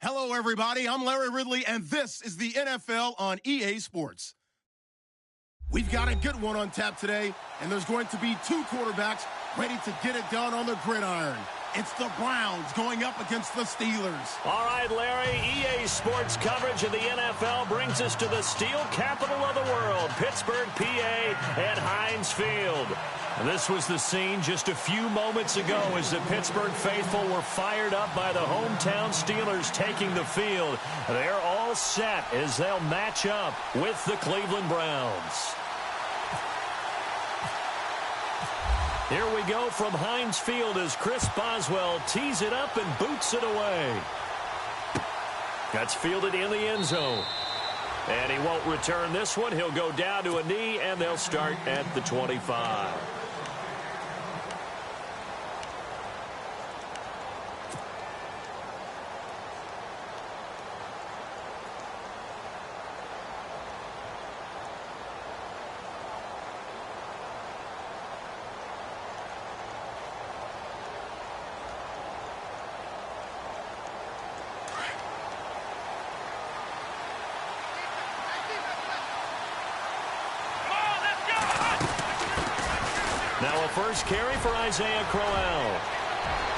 Hello, everybody. I'm Larry Ridley, and this is the NFL on EA Sports. We've got a good one on tap today, and there's going to be two quarterbacks ready to get it done on the gridiron. It's the Browns going up against the Steelers. All right, Larry, EA Sports coverage of the NFL brings us to the steel capital of the world, Pittsburgh, PA, at Heinz Field. And this was the scene just a few moments ago as the Pittsburgh faithful were fired up by the hometown Steelers taking the field. They're all set as they'll match up with the Cleveland Browns. Here we go from Heinz Field as Chris Boswell tees it up and boots it away. That's fielded in the end zone. And he won't return this one. He'll go down to a knee, and they'll start at the 25. Now a first carry for Isaiah Crowell.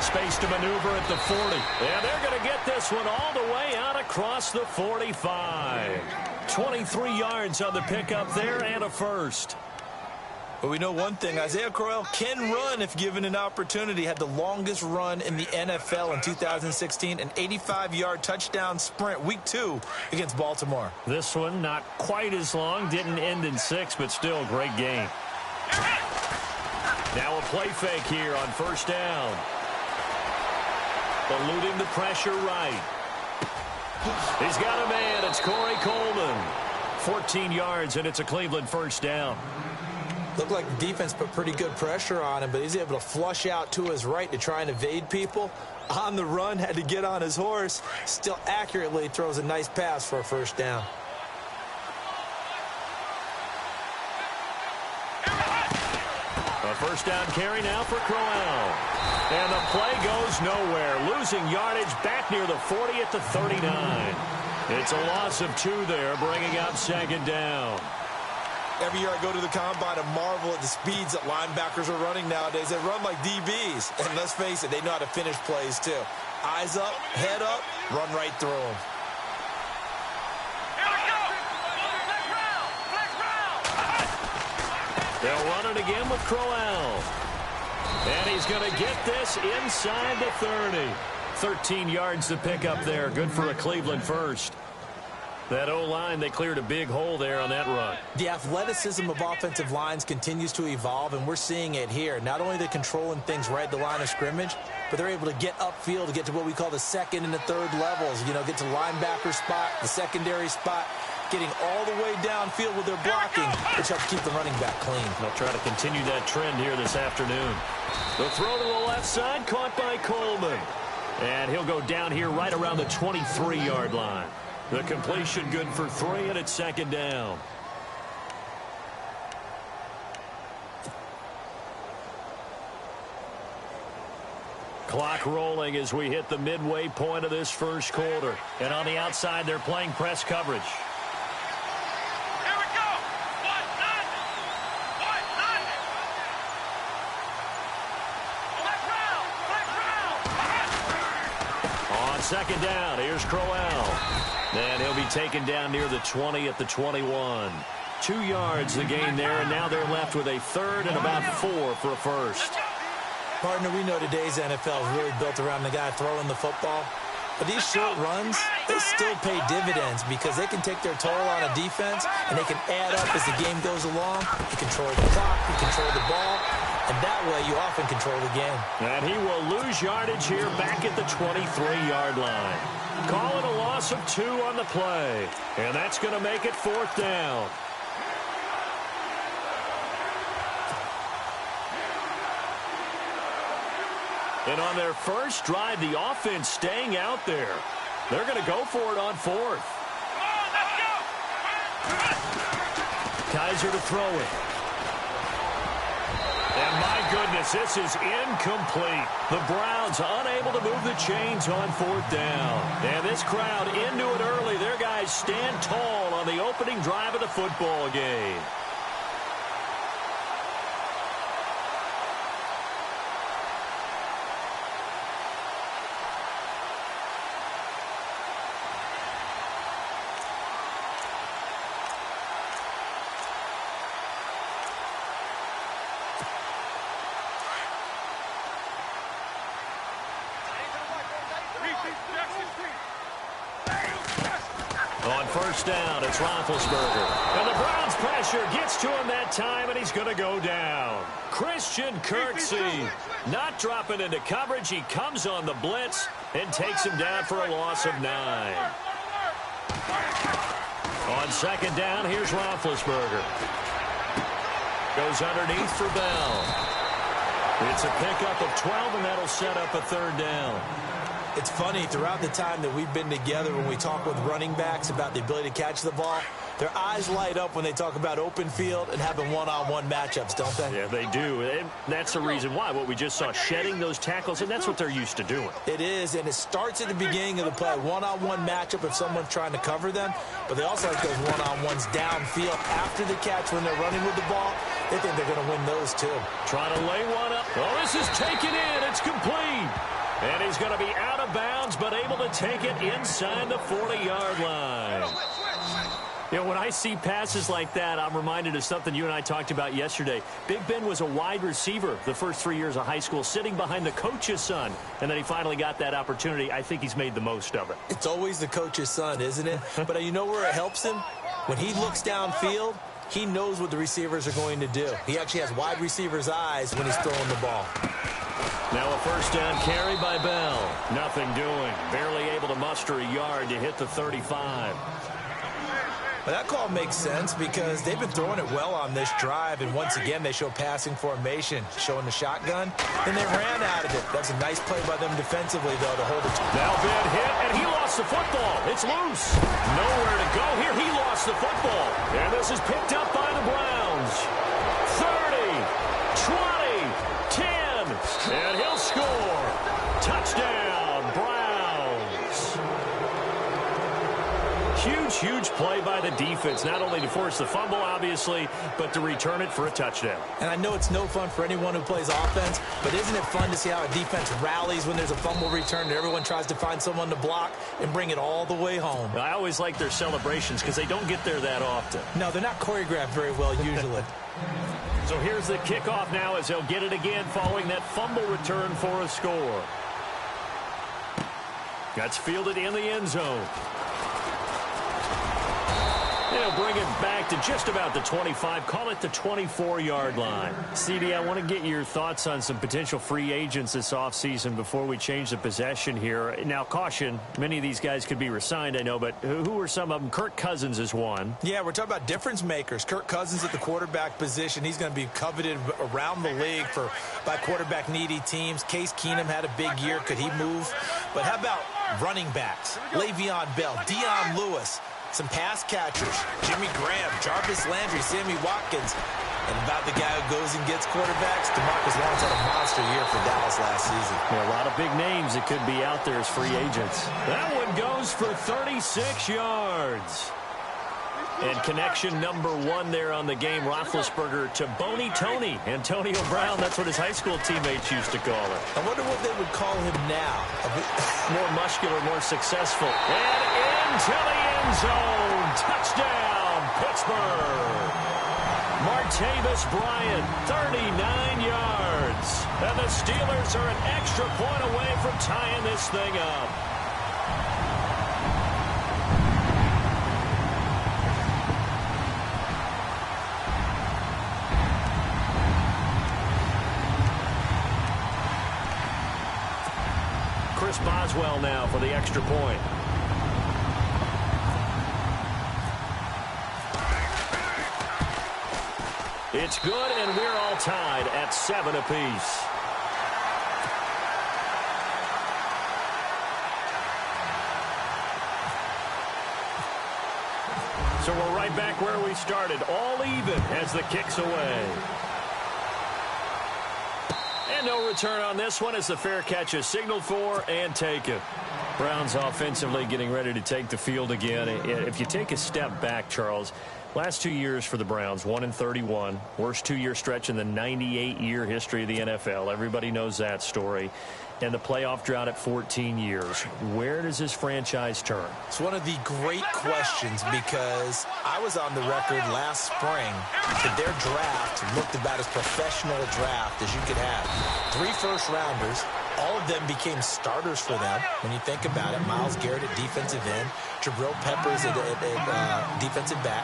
Space to maneuver at the 40. And they're going to get this one all the way out across the 45. 23 yards on the pickup there and a first. But we know one thing, Isaiah Crowell can run if given an opportunity. Had the longest run in the NFL in 2016, an 85-yard touchdown sprint, week 2 against Baltimore. This one not quite as long, didn't end in 6, but still a great game. Now a play fake here on first down. Eluding the pressure right. He's got a man. It's Corey Coleman. 14 yards, and it's a Cleveland first down. Looked like the defense put pretty good pressure on him, but he's able to flush out to his right to try and evade people. On the run, had to get on his horse. Still accurately throws a nice pass for a first down. A first down carry now for Crowell. And the play goes nowhere. Losing yardage back near the 40 at the 39. It's a loss of 2 there, bringing up second down. Every year I go to the combine and marvel at the speeds that linebackers are running nowadays. They run like DBs. And let's face it, they know how to finish plays too. Eyes up, head up, run right through them. They'll run it again with Crowell. And he's going to get this inside the 30. 13 yards to pick up there. Good for a Cleveland first. That O-line, they cleared a big hole there on that run. The athleticism of offensive lines continues to evolve, and we're seeing it here. Not only are they controlling things right at the line of scrimmage, but they're able to get upfield to get to what we call the second and the third levels. You know, get to linebacker spot, the secondary spot, getting all the way downfield with their blocking, which helps keep the running back clean. They'll try to continue that trend here this afternoon. The throw to the left side, caught by Coleman. And he'll go down here right around the 23-yard line. The completion good for 3, and it's second down. Clock rolling as we hit the midway point of this first quarter. And on the outside, they're playing press coverage. Here we go. On second down, here's Crowell. And he'll be taken down near the 20 at the 21. 2 yards the gain there, and now they're left with a third and about 4 for a first. Partner, we know today's NFL is really built around the guy throwing the football. But these short runs, they still pay dividends because they can take their toll on a defense, and they can add up as the game goes along. You control the clock, you control the ball, and that way you often control the game. And he will lose yardage here back at the 23-yard line. Call it a loss of 2 on the play. And that's going to make it 4th down. And on their first drive, the offense staying out there. They're going to go for it on 4th. Kaiser to throw it. And my goodness, this is incomplete. The Browns unable to move the chains on fourth down. And this crowd into it early. Their guys stand tall on the opening drive of the football game. On first down, it's Roethlisberger. And the Browns pressure gets to him that time, and he's going to go down. Christian Kirksey not dropping into coverage. He comes on the blitz and takes him down for a loss of 9. On second down, here's Roethlisberger. Goes underneath for Bell. It's a pickup of 12, and that'll set up a third down. It's funny, throughout the time that we've been together, when we talk with running backs about the ability to catch the ball, their eyes light up when they talk about open field and having one-on-one matchups, don't they? Yeah, they do. And that's the reason why. What we just saw, shedding those tackles, and that's what they're used to doing. It is, and it starts at the beginning of the play. One-on-one matchup if someone's trying to cover them, but they also like those one-on-ones downfield after the catch when they're running with the ball. They think they're going to win those, too. Trying to lay one up. Oh, this is taken in. It's complete. And he's going to be out of bounds, but able to take it inside the 40-yard line. You know, when I see passes like that, I'm reminded of something you and I talked about yesterday. Big Ben was a wide receiver the first 3 years of high school, sitting behind the coach's son. And then he finally got that opportunity. I think he's made the most of it. It's always the coach's son, isn't it? But you know where it helps him? When he looks downfield, he knows what the receivers are going to do. He actually has wide receivers' eyes when he's throwing the ball. Now a first down carry by Bell. Nothing doing. Barely able to muster a yard to hit the 35. Well, that call makes sense because they've been throwing it well on this drive, and once again they show passing formation, showing the shotgun, and they ran out of it. That's a nice play by them defensively, though, to hold it. Now Ben hit, and he lost the football. It's loose. Nowhere to go here. He lost the football. And this is picked up by the Browns. 30, 20, 10, and he'll score. Touchdown, Browns. Huge play by the defense, not only to force the fumble, obviously, but to return it for a touchdown. And I know it's no fun for anyone who plays offense, but isn't it fun to see how a defense rallies when there's a fumble return and everyone tries to find someone to block and bring it all the way home? I always like their celebrations because they don't get there that often. No, they're not choreographed very well usually. So here's the kickoff now as they'll get it again following that fumble return for a score. That's fielded in the end zone. They'll bring it back to just about the 25, call it the 24-yard line. CD, I want to get your thoughts on some potential free agents this offseason before we change the possession here. Now, caution, many of these guys could be re-signed, I know, but who are some of them? Kirk Cousins is one. Yeah, we're talking about difference makers. Kirk Cousins at the quarterback position. He's going to be coveted around the league by quarterback-needy teams. Case Keenum had a big year. Could he move? But how about running backs? Le'Veon Bell, Dion Lewis. Some pass catchers, Jimmy Graham, Jarvis Landry, Sammy Watkins. And about the guy who goes and gets quarterbacks, DeMarcus Lawrence had a monster year for Dallas last season. Yeah, a lot of big names that could be out there as free agents. That one goes for 36 yards. And connection number one there on the game, Roethlisberger to Boney Tony. Antonio Brown, that's what his high school teammates used to call him. I wonder what they would call him now. More muscular, more successful. And into the end zone. Touchdown, Pittsburgh. Martavis Bryant, 39 yards. And the Steelers are an extra point away from tying this thing up. Chris Boswell now for the extra point. It's good, and we're all tied at 7 apiece. So we're right back where we started, all even as the kick's away. no return on this one as the fair catch is signaled for and taken. Browns offensively getting ready to take the field again. If you take a step back, Charles, last 2 years for the Browns, 1-31. Worst two-year stretch in the 98-year history of the NFL. Everybody knows that story. And the playoff drought at 14 years. Where does this franchise turn? It's one of the great questions because I was on the record last spring that their draft looked about as professional a draft as you could have. 3 first-rounders. All of them became starters for them when you think about it. Myles Garrett at defensive end, Jabril Peppers at defensive back,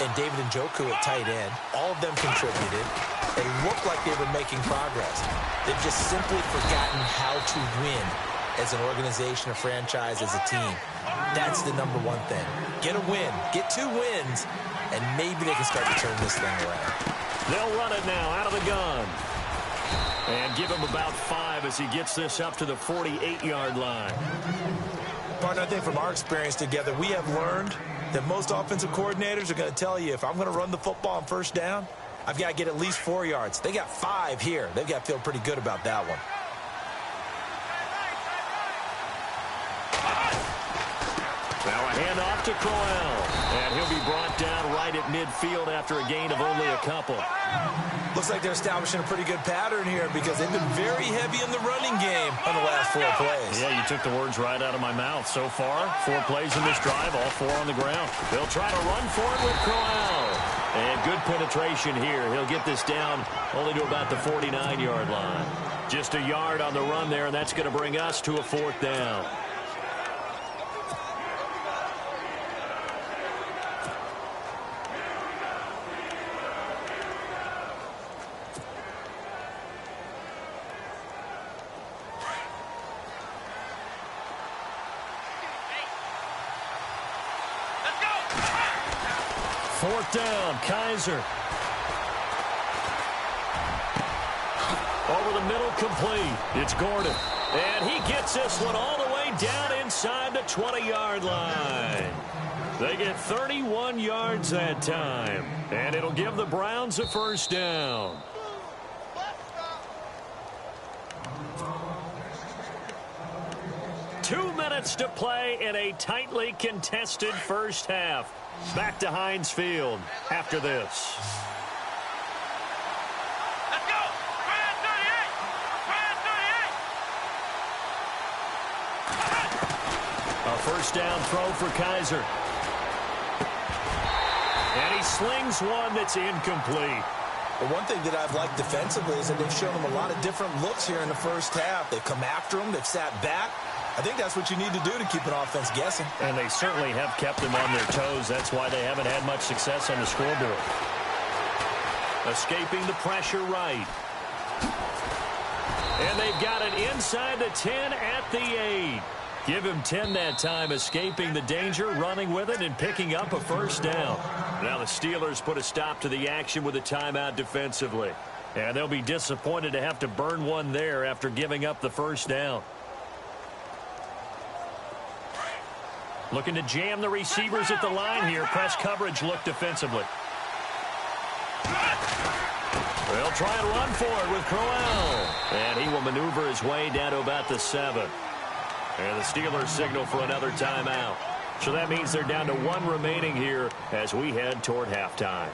and David Njoku at tight end. All of them contributed. They looked like they were making progress. They've just simply forgotten how to win as an organization, a franchise, as a team. That's the number one thing. Get a win. Get 2 wins, and maybe they can start to turn this thing around. They'll run it now out of the gun. And give him about 5 as he gets this up to the 48-yard line. Partner, I think from our experience together, we have learned that most offensive coordinators are going to tell you, if I'm going to run the football on first down, I've got to get at least 4 yards. They got 5 here. They've got to feel pretty good about that one. Now a handoff to Crowell. And he'll be brought down right at midfield after a gain of only a couple. Looks like they're establishing a pretty good pattern here because they've been very heavy in the running game on the last 4 plays. Yeah, you took the words right out of my mouth. So far, 4 plays in this drive, all 4 on the ground. They'll try to run for it with Crowell. And good penetration here. He'll get this down only to about the 49-yard line. Just a yard on the run there, and that's going to bring us to a 4th down. Fourth down, Kaiser. Over the middle, complete. It's Gordon. And he gets this one all the way down inside the 20-yard line. They get 31 yards that time. And it'll give the Browns a first down. Two minutes to play in a tightly contested first half. Back to Heinz Field after this. Let's go! Brand 38! A first down throw for Kaiser. And he slings one that's incomplete. But one thing that I've liked defensively is that they've shown them a lot of different looks here in the first half. They've come after him. They've sat back. I think that's what you need to do to keep an offense guessing. And they certainly have kept them on their toes. That's why they haven't had much success on the scoreboard. Escaping the pressure right. And they've got it inside the 10 at the 8. Give him 10 that time, escaping the danger, running with it, and picking up a first down. Now the Steelers put a stop to the action with a timeout defensively. And they'll be disappointed to have to burn one there after giving up the first down. Looking to jam the receivers at the line here. Press coverage look defensively. They'll try and run for it with Crowell. And he will maneuver his way down to about the 7. And the Steelers signal for another timeout. So that means they're down to 1 remaining here as we head toward halftime.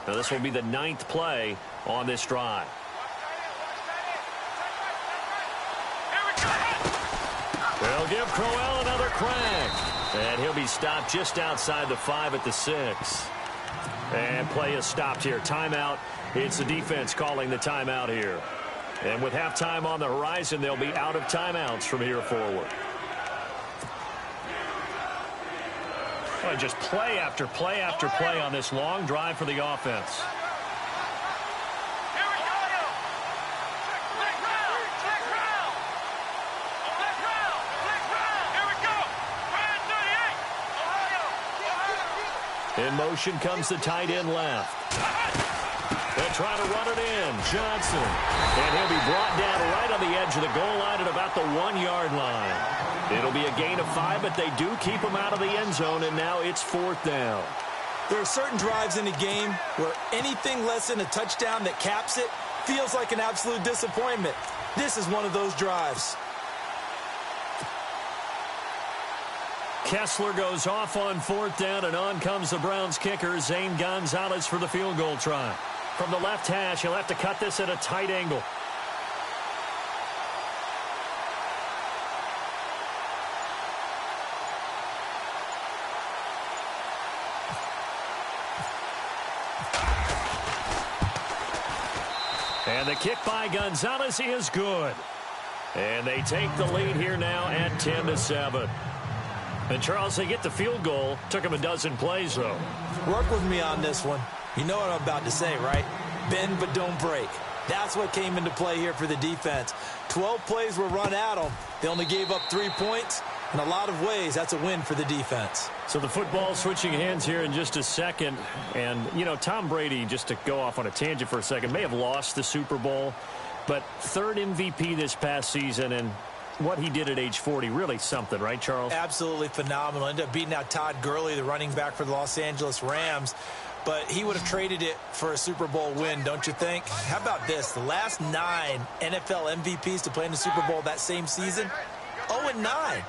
Now this will be the 9th play on this drive. They'll give Crowell another crack. And he'll be stopped just outside the 5 at the 6. And play is stopped here. Timeout. It's the defense calling the timeout here. And with halftime on the horizon, they'll be out of timeouts from here forward. Well, just play after play after play on this long drive for the offense. In motion comes the tight end left. They'll try to run it in. Johnson. And he'll be brought down right on the edge of the goal line at about the 1-yard line. It'll be a gain of 5, but they do keep him out of the end zone, and now it's 4th down. There are certain drives in a game where anything less than a touchdown that caps it feels like an absolute disappointment. This is one of those drives. Kessler goes off on 4th down, and on comes the Browns kicker, Zane Gonzalez, for the field goal try. From the left hash, he'll have to cut this at a tight angle. And the kick by Gonzalez is good. And they take the lead here now at 10-7. And, Charles, they get the field goal. Took him a dozen plays, though. Work with me on this one. You know what I'm about to say, right? Bend but don't break. That's what came into play here for the defense. 12 plays were run at them. They only gave up 3 points. In a lot of ways, that's a win for the defense. So the football switching hands here in just a second. And, you know, Tom Brady, just to go off on a tangent for a second, may have lost the Super Bowl. But 3rd MVP this past season, and what he did at age 40, really something, right, Charles? Absolutely phenomenal. Ended up beating out Todd Gurley, the running back for the Los Angeles Rams. But he would have traded it for a Super Bowl win, don't you think? How about this? The last 9 NFL MVPs to play in the Super Bowl that same season, 0-9.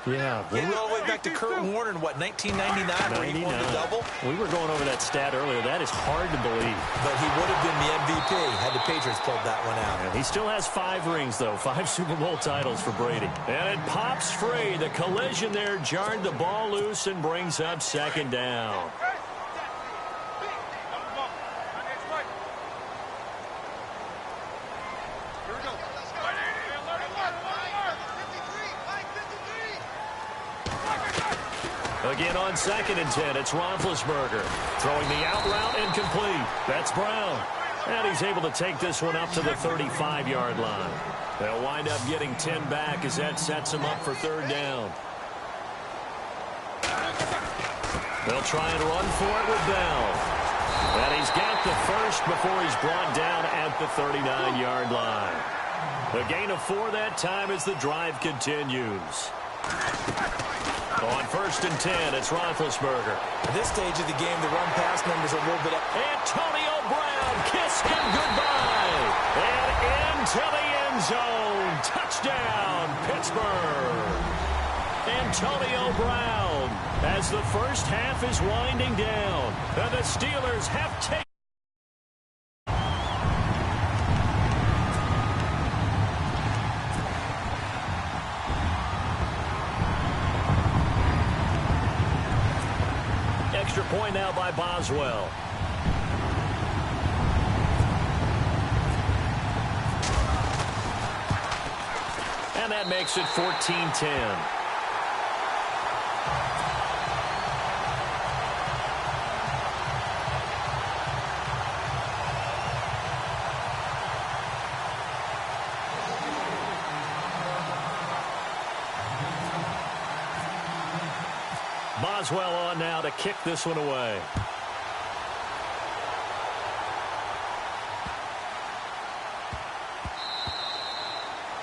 Yeah. Getting all the way back to Kurt Warner in, what, 1999, where he won the double? We were going over that stat earlier. That is hard to believe. But he would have been the MVP had the Patriots pulled that one out. Yeah, he still has 5 rings, though. 5 Super Bowl titles for Brady. And it pops free. The collision there jarred the ball loose and brings up 2nd down. Again on 2nd and 10, it's Roethlisberger. Throwing the out route incomplete. That's Brown. And he's able to take this one up to the 35-yard line. They'll wind up getting 10 back as that sets them up for 3rd down. They'll try and run for it with Bell. And he's got the first before he's brought down at the 39-yard line. A gain of 4 that time as the drive continues. On 1st and 10, it's Roethlisberger. At this stage of the game, the run-pass numbers are a little bit up. Antonio Brown, kiss him goodbye. And into the end zone. Touchdown, Pittsburgh. Antonio Brown, as the first half is winding down. And the Steelers have taken. Extra point now by Boswell. And that makes it 14-10. Boswell on now to kick this one away.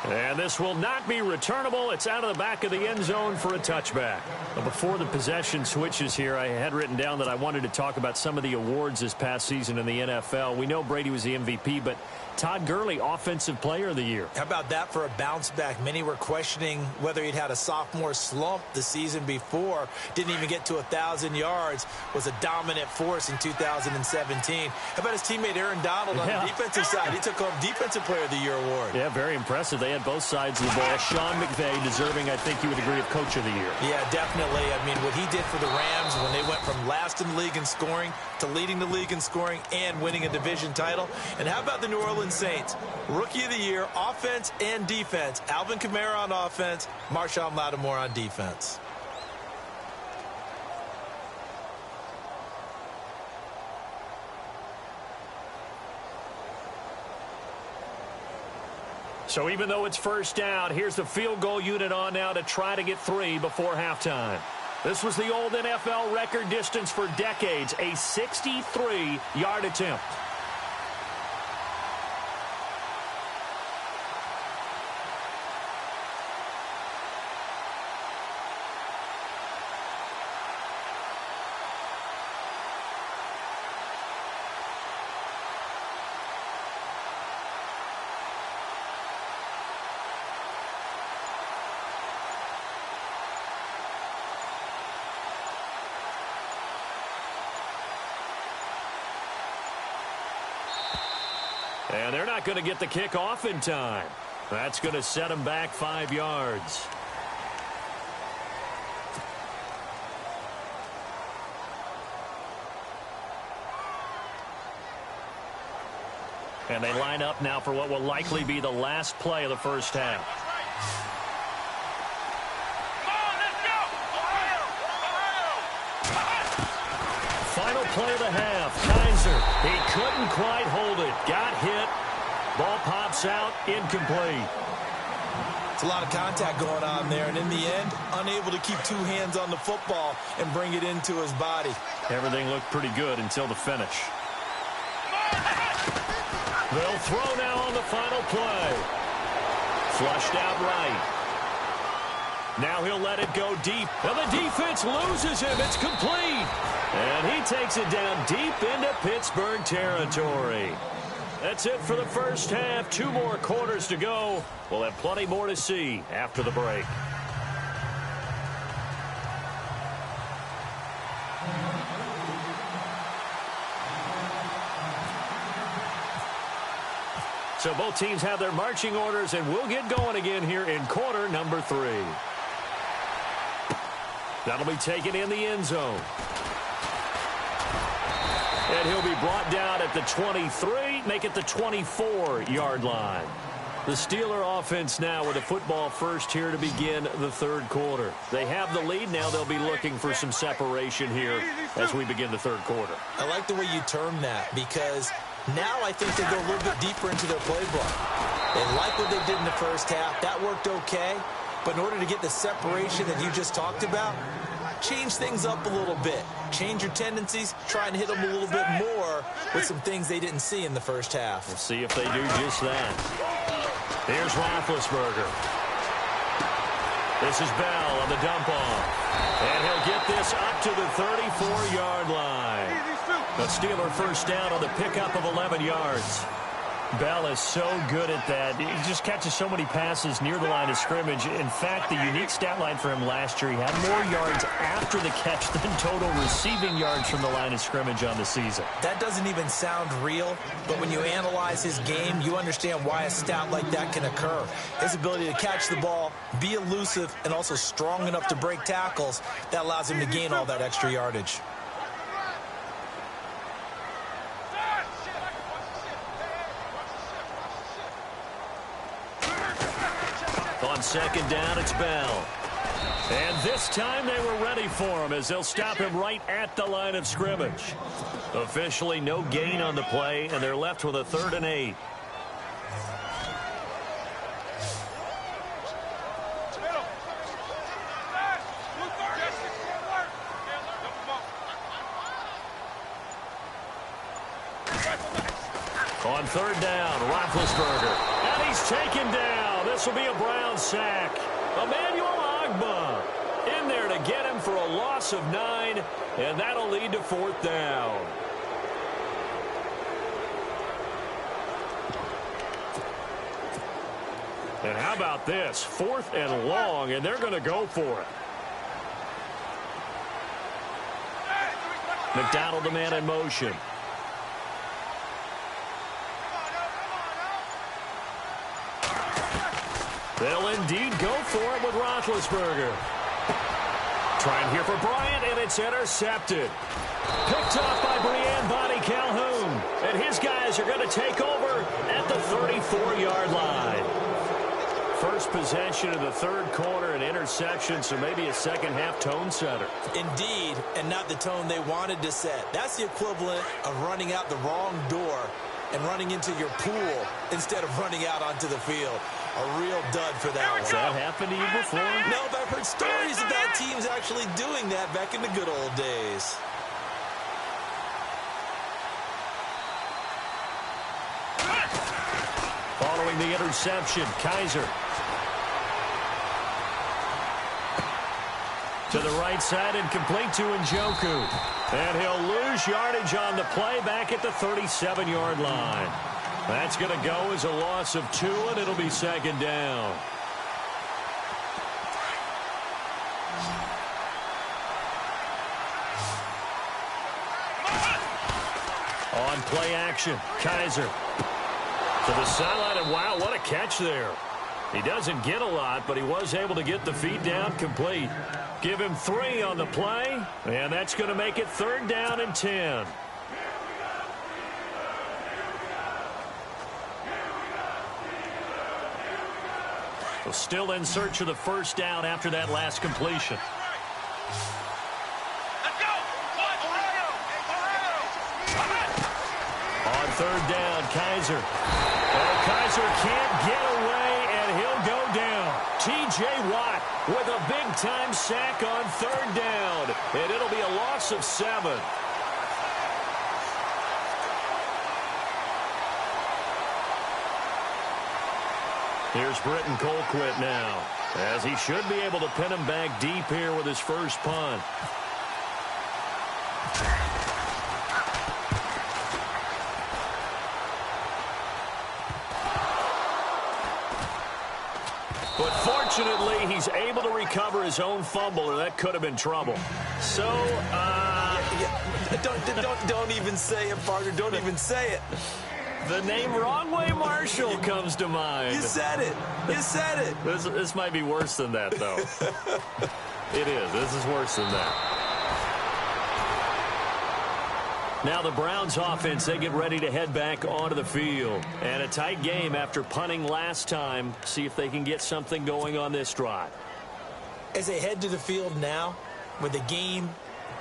And this will not be returnable. It's out of the back of the end zone for a touchback. But before the possession switches here, I had written down that I wanted to talk about some of the awards this past season in the NFL. We know Brady was the MVP, but Todd Gurley, Offensive Player of the Year. How about that for a bounce back? Many were questioning whether he'd had a sophomore slump the season before. Didn't even get to 1,000 yards. Was a dominant force in 2017. How about his teammate Aaron Donald on the defensive side? He took home Defensive Player of the Year award. Yeah, very impressive. They had both sides of the ball. Sean McVay deserving, I think you would agree, of Coach of the Year. Yeah, definitely. I mean, what he did for the Rams when they went from last in the league in scoring to leading the league in scoring and winning a division title. And how about the New Orleans Saints? Rookie of the Year, offense and defense. Alvin Kamara on offense, Marshawn Lattimore on defense. So even though it's first down, here's the field goal unit on now to try to get 3 before halftime. This was the old NFL record distance for decades, a 63-yard attempt. And they're not going to get the kick off in time. That's going to set them back 5 yards. And they line up now for what will likely be the last play of the first half. Final play of the half. Kaiser, he couldn't quite hold it. Got hit. Ball pops out, incomplete. It's a lot of contact going on there, and in the end, unable to keep 2 hands on the football and bring it into his body. Everything looked pretty good until the finish. They'll throw now on the final play. Flushed out right. Now he'll let it go deep. And the defense loses him. It's complete. And he takes it down deep into Pittsburgh territory. That's it for the first half. 2 more quarters to go. We'll have plenty more to see after the break. So both teams have their marching orders, and we'll get going again here in quarter number 3. That'll be taken in the end zone. And he'll be brought down at the 23, make it the 24-yard line. The Steeler offense now with the football first here to begin the third quarter. They have the lead. Now they'll be looking for some separation here as we begin the third quarter. I like the way you term that, because now I think they go a little bit deeper into their playbook. They like what they did in the first half. That worked okay. But in order to get the separation that you just talked about, change things up a little bit. Change your tendencies. Try and hit them a little bit more with some things they didn't see in the first half. We'll see if they do just that. Here's Roethlisberger. This is Bell on the dump off. And he'll get this up to the 34-yard line. The Steeler first down on the pickup of 11 yards. Bell is so good at that. He just catches so many passes near the line of scrimmage. In fact, the unique stat line for him last year, he had more yards after the catch than total receiving yards from the line of scrimmage on the season. That doesn't even sound real, but when you analyze his game, you understand why a stat like that can occur. His ability to catch the ball, be elusive, and also strong enough to break tackles, that allows him to gain all that extra yardage. On second down, it's Bell. And this time they were ready for him as they'll stop him right at the line of scrimmage. Officially no gain on the play, and they're left with a 3rd and 8. On 3rd down, Roethlisberger. And he's taken down. This will be a Brown sack. Emmanuel Ogbah in there to get him for a loss of 9, and that'll lead to 4th down. And how about this? 4th and long, and they're going to go for it. McDonald, the man in motion. They'll indeed go for it with Roethlisberger. Trying here for Bryant, and it's intercepted. Picked off by Brian Bonnie Calhoun. And his guys are going to take over at the 34-yard line. First possession of the third quarter, an interception, so maybe a second-half tone setter. Indeed, and not the tone they wanted to set. That's the equivalent of running out the wrong door and running into your pool instead of running out onto the field. A real dud for that one. Has that happened to you before? No, but I've heard stories about teams actually doing that back in the good old days. Following the interception, Kaiser. To the right side and complete to Njoku. And he'll lose yardage on the play back at the 37-yard line. That's going to go as a loss of 2, and it'll be second down. On play action, Kaiser. To the sideline, and wow, what a catch there. He doesn't get a lot, but he was able to get the feet down complete. Give him 3 on the play, and that's going to make it 3rd down and 10. Well, still in search of the first down after that last completion. Let's go! On 3rd down, Kaiser. Oh, Kaiser can't get away, and he'll go down. T.J. Watt with a big-time sack on 3rd down, and it'll be a loss of 7. Here's Britton Colquitt now, as he should be able to pin him back deep here with his first punt. But fortunately, he's able to recover his own fumble, or that could have been trouble. So, Don't even say it, partner. Don't even say it. the name Wrong Way Marshall comes to mind. You said it. You said it. This might be worse than that, though. It is. This is worse than that. Now the Browns offense, they get ready to head back onto the field. And a tight game after punting last time. See if they can get something going on this drive. As they head to the field now, with the game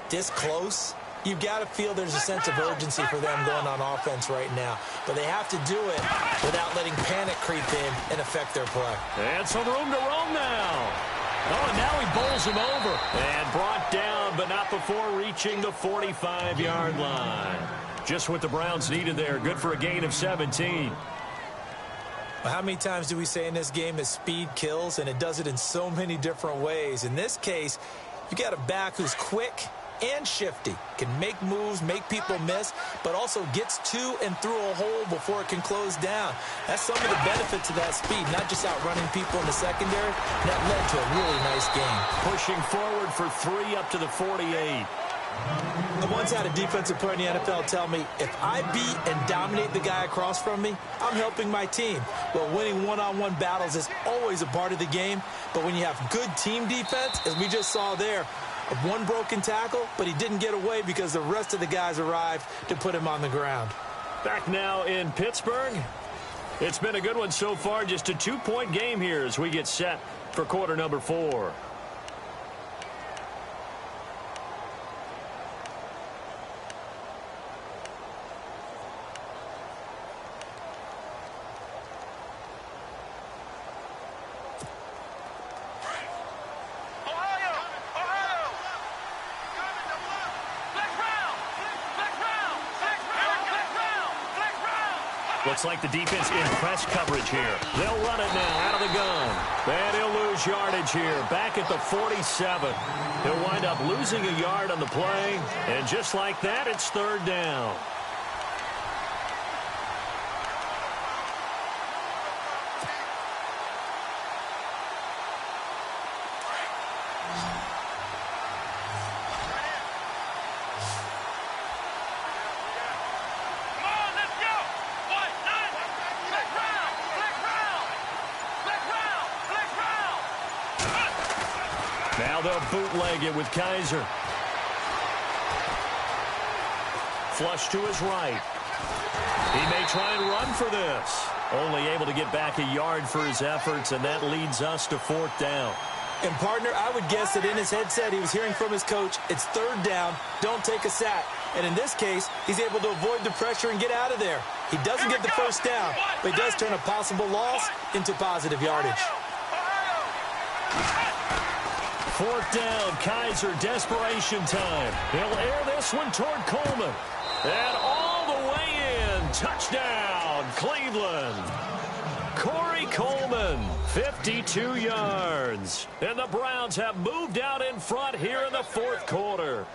this close, you've got to feel there's a sense of urgency for them going on offense right now. But they have to do it without letting panic creep in and affect their play. And some room to roam now. Oh, and now he bowls him over. And brought down, but not before reaching the 45-yard line. Just what the Browns needed there. Good for a gain of 17. Well, how many times do we say in this game that speed kills, and it does it in so many different ways? In this case, you got a back who's quick and shifty, can make moves, make people miss, but also gets to and through a hole before it can close down. That's some of the benefits of that speed, not just outrunning people in the secondary. That led to a really nice game. Pushing forward for 3 up to the 48. I once had a defensive player in the NFL tell me, if I beat and dominate the guy across from me, I'm helping my team. Well, winning one-on-one battles is always a part of the game, but when you have good team defense, as we just saw there, one broken tackle, but he didn't get away because the rest of the guys arrived to put him on the ground. Back now in Pittsburgh. It's been a good one so far. Just a 2-point game here as we get set for quarter number 4. Looks like the defense in press coverage here. They'll run it now out of the gun. And he'll lose yardage here. Back at the 47. He'll wind up losing a yard on the play. And just like that, it's 3rd down. Now they'll bootleg it with Kaiser. Flush to his right. He may try and run for this. Only able to get back a yard for his efforts, and that leads us to 4th down. And, partner, I would guess that in his headset he was hearing from his coach, it's 3rd down, don't take a sack. And in this case, he's able to avoid the pressure and get out of there. He doesn't get the first down, but he does turn a possible loss into positive yardage. 4th down, Kaiser, desperation time. He'll air this one toward Coleman. And all the way in, touchdown, Cleveland. Corey Coleman, 52 yards. And the Browns have moved out in front here in the 4th quarter.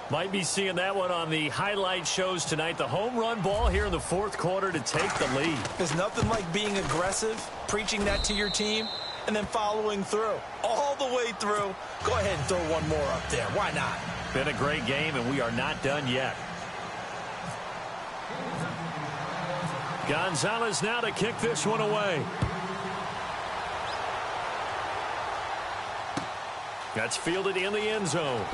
Might be seeing that one on the highlight shows tonight. The home run ball here in the 4th quarter to take the lead. There's nothing like being aggressive, preaching that to your team, and then following through. All the way through. Go ahead and throw one more up there. Why not? Been a great game, and we are not done yet. Gonzalez now to kick this one away. That's fielded in the end zone.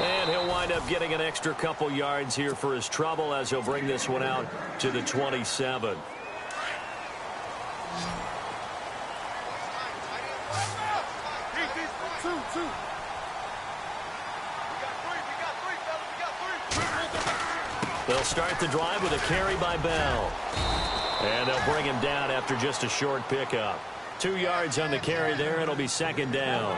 And he'll wind up getting an extra couple yards here for his trouble as he'll bring this one out to the 27. They'll start the drive with a carry by Bell. And they'll bring him down after just a short pickup. 2 yards on the carry there. It'll be second down.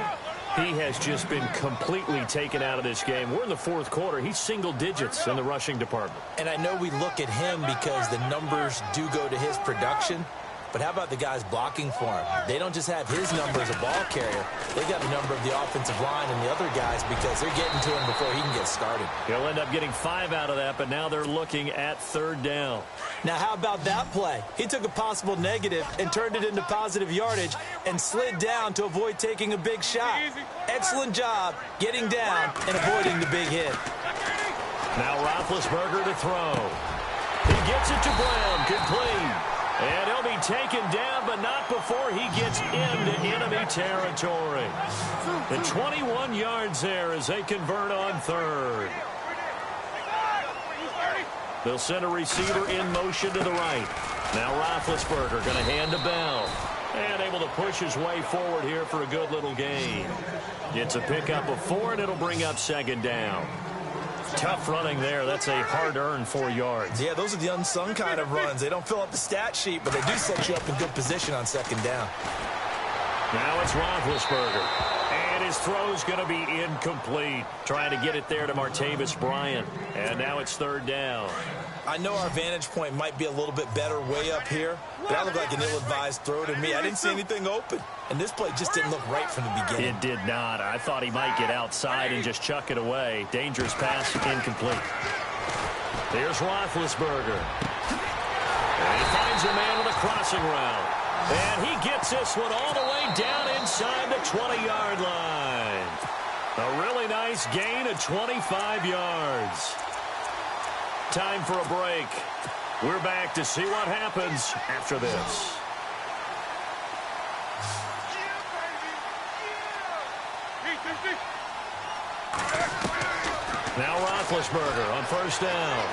He has just been completely taken out of this game. We're in the fourth quarter. He's single digits in the rushing department. And I know we look at him because the numbers do go to his production. But how about the guys blocking for him? They don't just have his number as a ball carrier. They got the number of the offensive line and the other guys because they're getting to him before he can get started. He'll end up getting 5 out of that, but now they're looking at third down. Now, how about that play? He took a possible negative and turned it into positive yardage and slid down to avoid taking a big shot. Excellent job getting down and avoiding the big hit. Now Roethlisberger to throw. He gets it to Brown, complete. And he'll be taken down, but not before he gets into enemy territory. And 21 yards there as they convert on third. They'll send a receiver in motion to the right. Now Roethlisberger going to hand to Bell. And able to push his way forward here for a good little gain. It's a pickup of 4, and it'll bring up second down. Tough running there. That's a hard-earned 4 yards. Yeah, those are the unsung kind of runs. They don't fill up the stat sheet, but they do set you up in good position on second down. Now it's Roethlisberger. And his throw's going to be incomplete. Trying to get it there to Martavis Bryant. And now it's third down. I know our vantage point might be a little bit better way up here, but that looked like an ill-advised throw to me. I didn't see anything open, and this play just didn't look right from the beginning. It did not. I thought he might get outside and just chuck it away. Dangerous pass, incomplete. Here's Roethlisberger. And he finds a man with a crossing route. And he gets this one all the way down inside the 20-yard line. A really nice gain of 25 yards. Time for a break. We're back to see what happens after this. Now Roethlisberger on first down.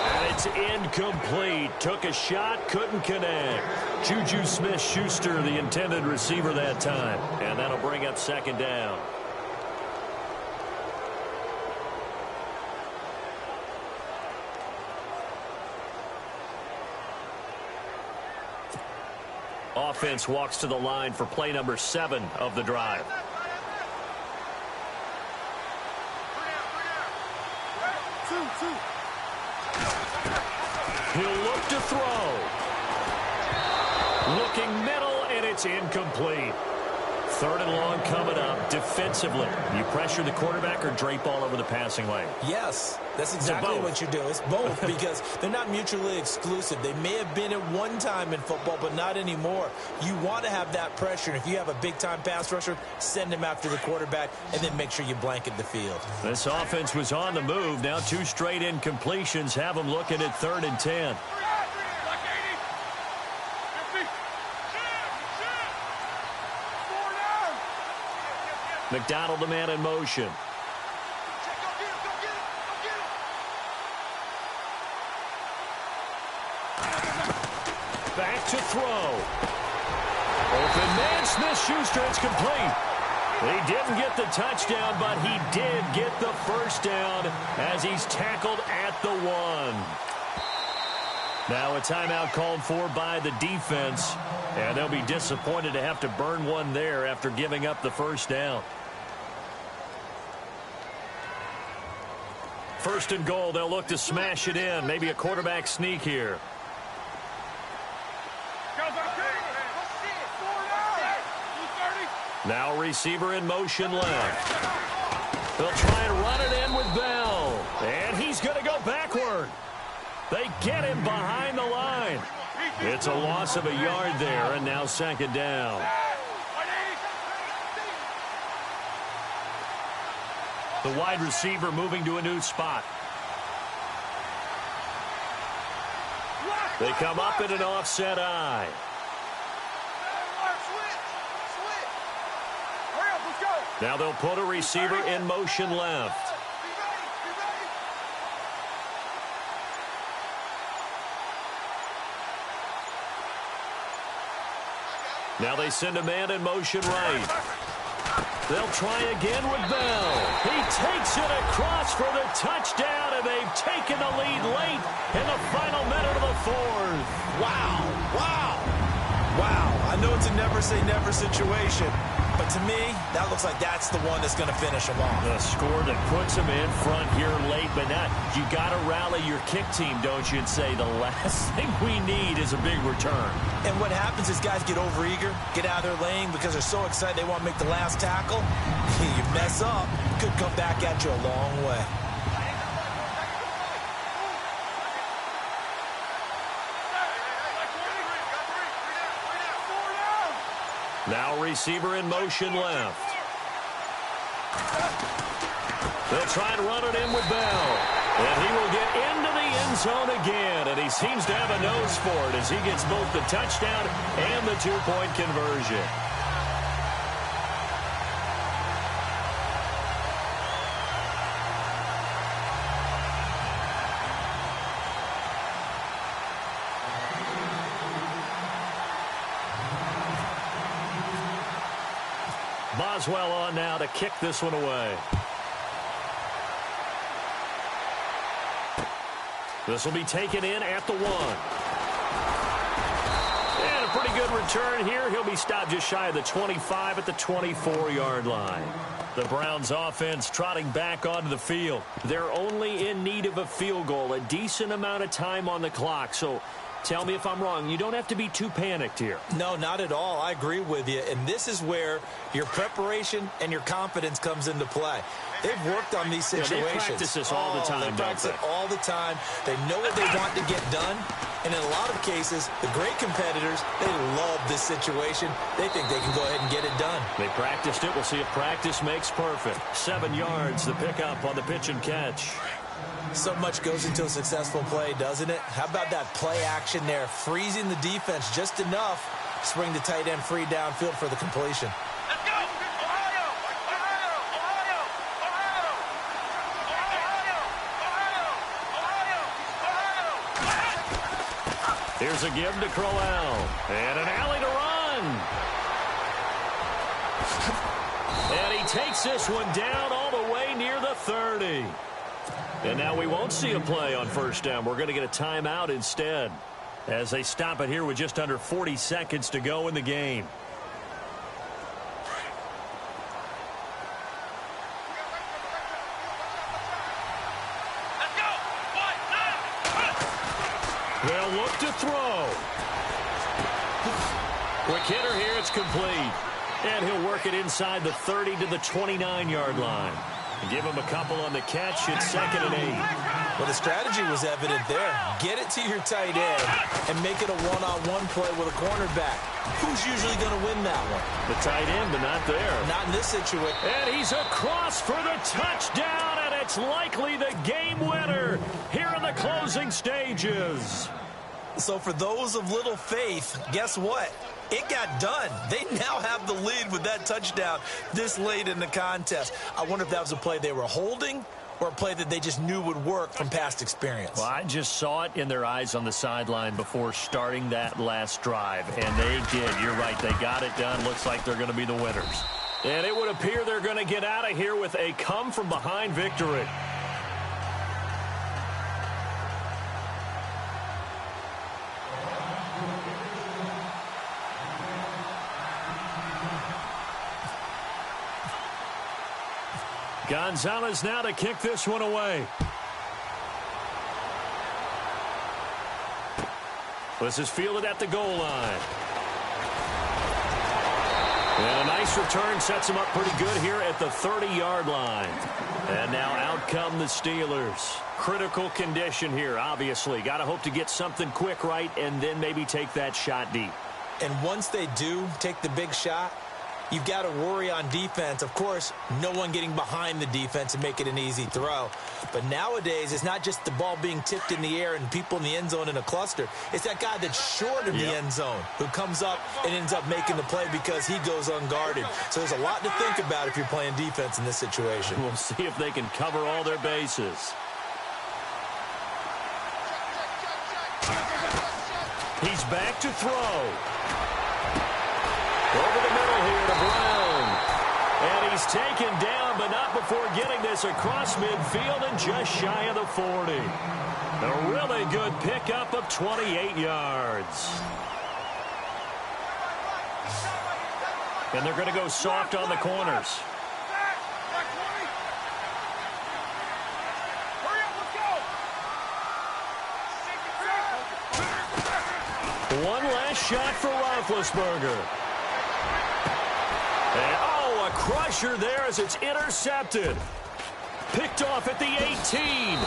And it's incomplete. Took a shot, couldn't connect. Juju Smith-Schuster, the intended receiver that time. And that'll bring up second down. Offense walks to the line for play number 7 of the drive. He'll look to throw. Looking middle, and it's incomplete. Third and long coming up. Defensively, you pressure the quarterback or drape all over the passing lane? Yes, that's exactly what you do. It's both because they're not mutually exclusive. They may have been at one time in football, but not anymore. You want to have that pressure. And if you have a big-time pass rusher, send him after the quarterback and then make sure you blanket the field. This offense was on the move. Now 2 straight incompletions have them looking at 3rd and 10. McDonald, the man in motion. Back to throw. Open man, Smith-Schuster, it's complete. He didn't get the touchdown, but he did get the first down as he's tackled at the 1. Now a timeout called for by the defense, and they'll be disappointed to have to burn one there after giving up the first down. First and goal, they'll look to smash it in. Maybe a quarterback sneak here. Now receiver in motion left. They'll try and run it in with Bell. And he's going to go backward. They get him behind the line. It's a loss of a yard there, and now second down. The wide receiver moving to a new spot. They come up in an offset eye. Now they'll put a receiver in motion left. Now they send a man in motion right. They'll try again with Bell. He takes it across for the touchdown, and they've taken the lead late in the final minute of the fourth. Wow, wow, wow. I know it's a never-say-never situation, but to me, that looks like that's the one that's going to finish them off. The score that puts them in front here late, but not. You got to rally your kick team, don't you, and say the last thing we need is a big return. And what happens is guys get overeager, get out of their lane because they're so excited they want to make the last tackle. You mess up, could come back at you a long way. Now receiver in motion left. They'll try and run it in with Bell. And he will get into the end zone again. And he seems to have a nose for it as he gets both the touchdown and the two-point conversion. Boswell on now to kick this one away. This will be taken in at the 1. And a pretty good return here. He'll be stopped just shy of the 25 at the 24-yard line. The Browns offense trotting back onto the field. They're only in need of a field goal, a decent amount of time on the clock. So tell me if I'm wrong. You don't have to be too panicked here. No, not at all. I agree with you. And this is where your preparation and your confidence comes into play. They've worked on these situations. They practice this all the time, They practice it all the time. They know what they want to get done. And in a lot of cases, the great competitors, they love this situation. They think they can go ahead and get it done. They practiced it. We'll see if practice makes perfect. 7 yards, the pickup on the pitch and catch. So much goes into a successful play, doesn't it? How about that play action there? Freezing the defense just enough to spring the tight end free downfield for the completion. Let's go! Ohio! Ohio! Ohio! Ohio! Ohio! Ohio! Here's a give to Crowell. And an alley to run. And he takes this one down all the way near the 30. And now we won't see a play on first down. We're going to get a timeout instead as they stop it here with just under 40 seconds to go in the game. Let's go! 1, 2, 1. They'll look to throw. Quick hitter here. It's complete. And he'll work it inside the 30 to the 29-yard line. Give him a couple on the catch. It's 2nd and 8. Well, the strategy was evident there. Get it to your tight end and make it a one-on-one play with a cornerback. Who's usually going to win that one? The tight end, but not there. Not in this situation. And he's across for the touchdown, and it's likely the game winner here in the closing stages. So for those of little faith, guess what? It got done. They now have the lead with that touchdown this late in the contest. I wonder if that was a play they were holding or a play that they just knew would work from past experience. Well, I just saw it in their eyes on the sideline before starting that last drive, and they did. You're right. They got it done. Looks like they're going to be the winners. And it would appear they're going to get out of here with a come-from-behind victory. Gonzalez now to kick this one away. This is fielded at the goal line. And a nice return sets him up pretty good here at the 30-yard line. And now out come the Steelers. Critical condition here, obviously. Got to hope to get something quick right and then maybe take that shot deep. And once they do take the big shot, you've got to worry on defense. Of course, no one getting behind the defense and make it an easy throw. But nowadays, it's not just the ball being tipped in the air and people in the end zone in a cluster. It's that guy that's short of the end zone who comes up and ends up making the play because he goes unguarded. So there's a lot to think about if you're playing defense in this situation. We'll see if they can cover all their bases. He's back to throw. Over the middle here to Brown. And he's taken down, but not before getting this across midfield and just shy of the 40. A really good pickup of 28 yards. And they're going to go soft on the corners. One last shot for Roethlisberger. And, oh, a crusher there as it's intercepted. Picked off at the 18.